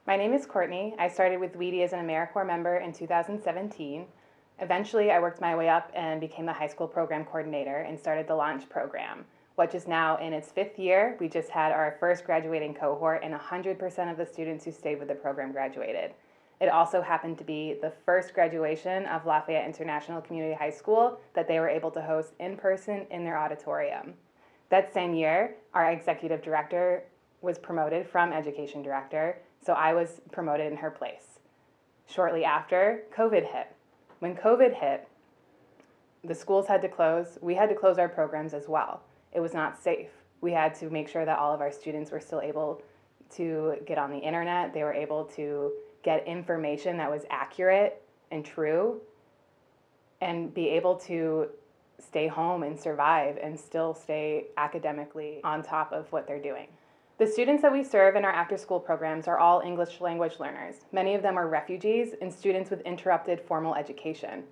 My name is Courtney. I started with Wedi as an AmeriCorps member in 2017. Eventually, I worked my way up and became the high school program coordinator and started the Launch program, which is now in its 5th year. We just had our first graduating cohort, and 100% of the students who stayed with the program graduated. It also happened to be the first graduation of Lafayette International Community High School that they were able to host in person in their auditorium. That same year, our executive director was promoted from education director, so I was promoted in her place. Shortly after, COVID hit. When COVID hit, the schools had to close. We had to close our programs as well. It was not safe. We had to make sure that all of our students were still able to get on the internet. They were able to get information that was accurate and true and be able to stay home and survive and still stay academically on top of what they're doing. The students that we serve in our after-school programs are all English language learners. Many of them are refugees and students with interrupted formal education.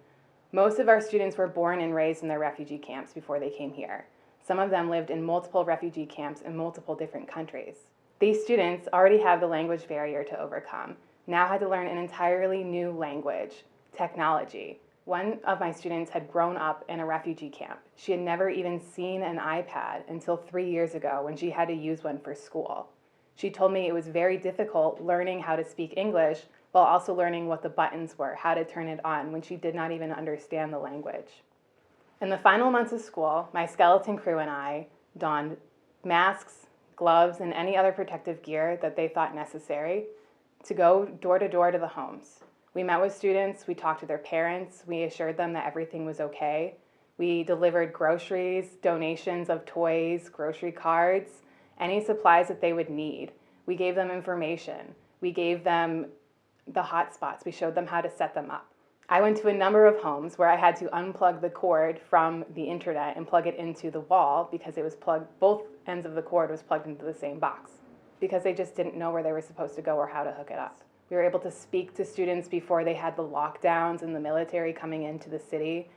Most of our students were born and raised in their refugee camps before they came here. Some of them lived in multiple refugee camps in multiple different countries. These students already have the language barrier to overcome, now had to learn an entirely new language, technology. One of my students had grown up in a refugee camp. She had never even seen an iPad until 3 years ago when she had to use one for school. She told me it was very difficult learning how to speak English while also learning what the buttons were, how to turn it on, when she did not even understand the language. In the final months of school, my skeleton crew and I donned masks, gloves, and any other protective gear that they thought necessary to go door to door to the homes. We met with students, we talked to their parents, we assured them that everything was okay. We delivered groceries, donations of toys, grocery cards, any supplies that they would need. We gave them information. We gave them the hotspots. We showed them how to set them up. I went to a number of homes where I had to unplug the cord from the internet and plug it into the wall because it was plugged, both ends of the cord was plugged into the same box because they just didn't know where they were supposed to go or how to hook it up. We were able to speak to students before they had the lockdowns and the military coming into the city.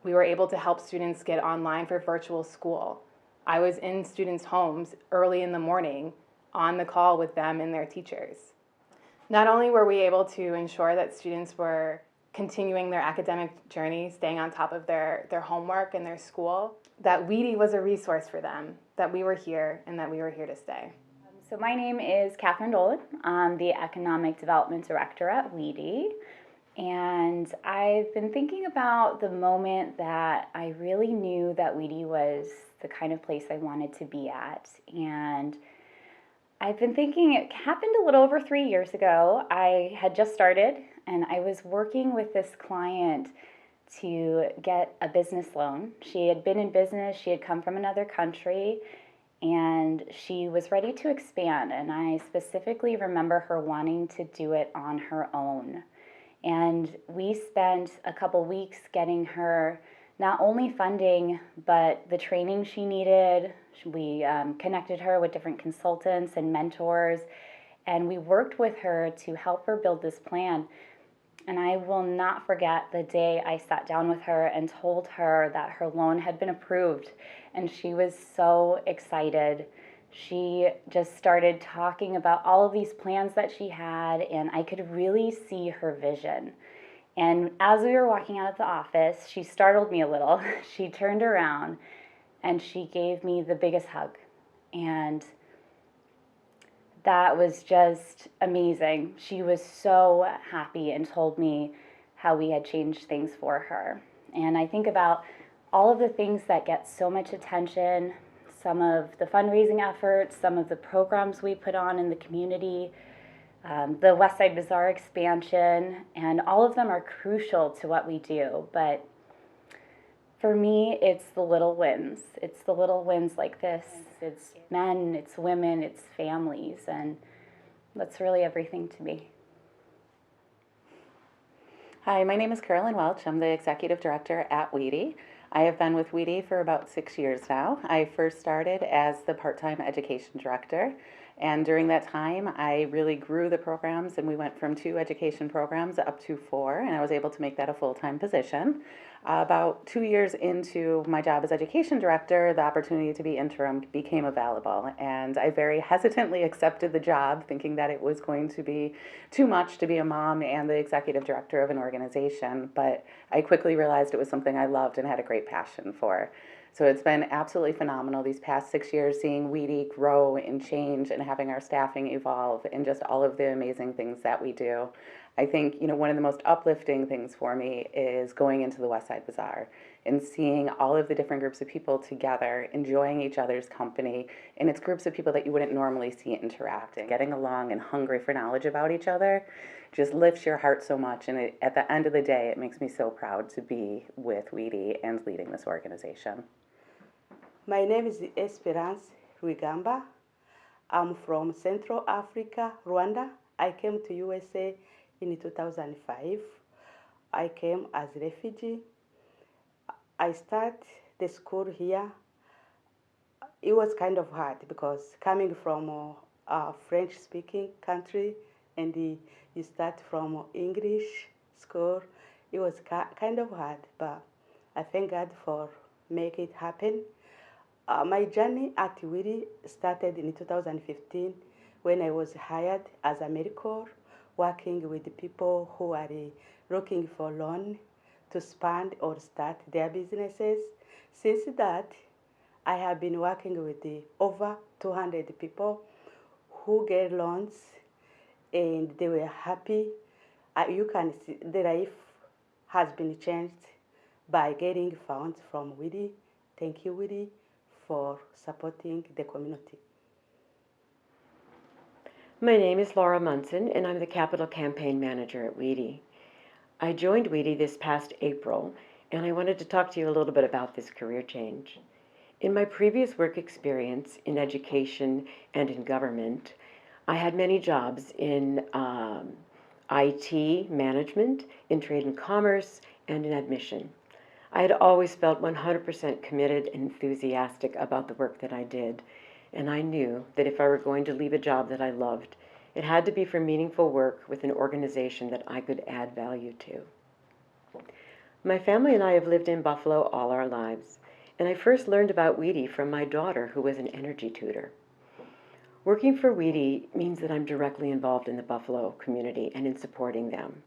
We were able to help students get online for virtual school. I was in students' homes early in the morning on the call with them and their teachers. Not only were we able to ensure that students were continuing their academic journey, staying on top of their homework and their school, that Wedi was a resource for them, that we were here and that we were here to stay. So my name is Catherine Dolan. I'm the Economic Development Director at Wedi. And I've been thinking about the moment that I really knew that Wedi was the kind of place I wanted to be at. And I've been thinking it happened a little over 3 years ago. I had just started and I was working with this client to get a business loan. She had been in business, she had come from another country, and she was ready to expand, and I specifically remember her wanting to do it on her own. And we spent a couple weeks getting her not only funding, but the training she needed. We connected her with different consultants and mentors, and we worked with her to help her build this plan. And I will not forget the day I sat down with her and told her that her loan had been approved. And she was so excited. She just started talking about all of these plans that she had, and I could really see her vision. And as we were walking out of the office, she startled me a little. She turned around and she gave me the biggest hug. And that was just amazing. She was so happy and told me how we had changed things for her. And I think about all of the things that get so much attention, some of the fundraising efforts, some of the programs we put on in the community, the West Side Bazaar expansion, and all of them are crucial to what we do. But for me, it's the little wins. It's the little wins like this. It's men, it's women, it's families, and that's really everything to me. Hi, my name is Carolyn Welch. I'm the Executive Director at Wedi. I have been with Wedi for about 6 years now. I first started as the part-time education director, and during that time I really grew the programs, and we went from 2 education programs up to 4, and I was able to make that a full-time position. About 2 years into my job as education director, the opportunity to be interim became available, and I very hesitantly accepted the job, thinking that it was going to be too much to be a mom and the executive director of an organization, but I quickly realized it was something I loved and had a great passion for. So it's been absolutely phenomenal these past 6 years, seeing Wedi grow and change and having our staffing evolve and just all of the amazing things that we do. I think, one of the most uplifting things for me is going into the West Side Bazaar and seeing all of the different groups of people together, enjoying each other's company. And it's groups of people that you wouldn't normally see interacting, getting along and hungry for knowledge about each other just lifts your heart so much. And at the end of the day, it makes me so proud to be with Wedi and leading this organization. My name is Esperance Rwigamba. I'm from Central Africa, Rwanda. I came to USA in 2005. I came as a refugee. I started the school here. It was kind of hard because coming from a French-speaking country and you start from English school, it was kind of hard, but I thank God for make it happen. My journey at Wedi started in 2015 when I was hired as a medical, working with the people who are looking for loan to expand or start their businesses. Since that, I have been working with over 200 people who get loans and they were happy. You can see the life has been changed by getting funds from Wedi. Thank you, Wedi, for supporting the community. My name is Laura Munson, and I'm the Capital Campaign Manager at Wedi. I joined Wedi this past April, and I wanted to talk to you a little bit about this career change. In my previous work experience in education and in government, I had many jobs in IT management, in trade and commerce, and in admission. I had always felt 100% committed and enthusiastic about the work that I did, and I knew that if I were going to leave a job that I loved, it had to be for meaningful work with an organization that I could add value to. My family and I have lived in Buffalo all our lives, and I first learned about Wedi from my daughter, who was an energy tutor. Working for Wedi means that I'm directly involved in the Buffalo community and in supporting them.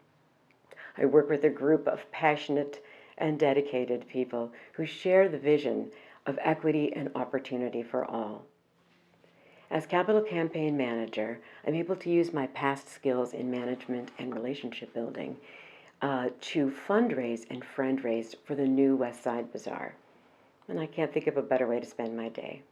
I work with a group of passionate and dedicated people who share the vision of equity and opportunity for all. As Capital Campaign Manager, I'm able to use my past skills in management and relationship building to fundraise and friend raise for the new West Side Bazaar. And I can't think of a better way to spend my day.